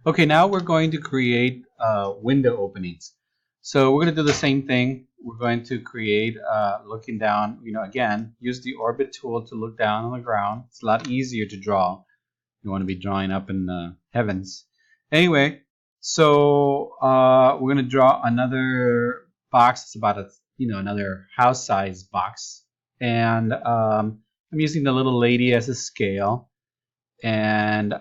Okay, now we're going to create window openings. So we're going to do the same thing. We're going to create looking down, again, use the orbit tool to look down on the ground. It's a lot easier to draw. You want to be drawing up in the heavens. Anyway, so we're going to draw another box. It's about another house size box. And I'm using the little lady as a scale. And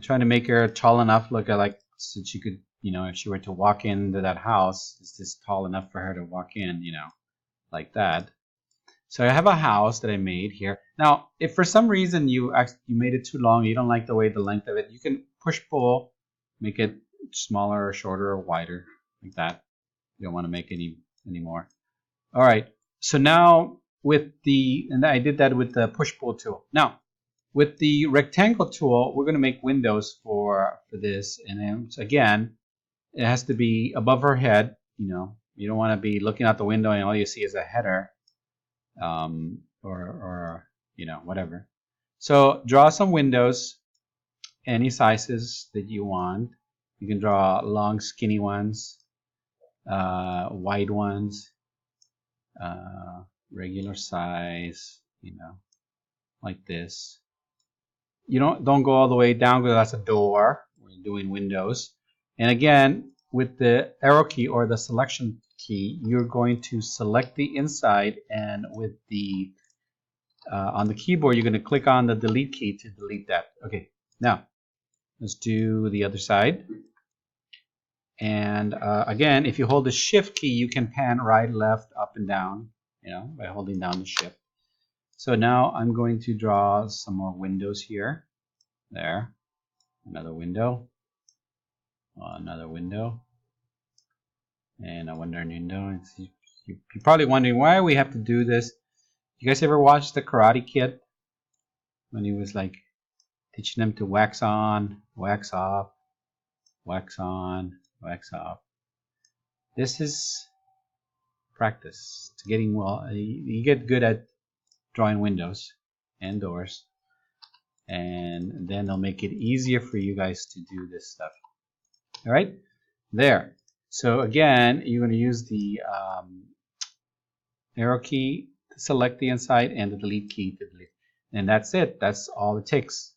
trying to make her tall enough, look like so she could, if she were to walk into that house, is this tall enough for her to walk in, like that. So I have a house that I made here. Now, if for some reason you made it too long, you don't like the way the length of it, you can push pull, make it smaller or shorter or wider, like that. You don't want to make any more. All right. So now and I did that with the push pull tool. Now, with the rectangle tool, we're going to make windows for this. And then, again, it has to be above her head. You don't want to be looking out the window and all you see is a header, or whatever. So draw some windows, any sizes that you want. You can draw long, skinny ones, wide ones, regular size, like this. You don't go all the way down because that's a door. We're doing windows. And again, with the arrow key or the selection key, you're going to select the inside, and with the on the keyboard, you're going to click on the delete key to delete that. Okay, now let's do the other side. And again, if you hold the shift key, you can pan right, left, up, and down, by holding down the shift. So now I'm going to draw some more windows here. There. Another window. Another window. And another window. You're probably wondering why we have to do this. You guys ever watch The Karate Kid? When he was like teaching them to wax on, wax off, wax on, wax off. This is practice to getting well. You get good at drawing windows and doors, and then they'll make it easier for you guys to do this stuff. All right, there. So again, you're going to use the arrow key to select the inside and the delete key to delete. And that's it. That's all it takes.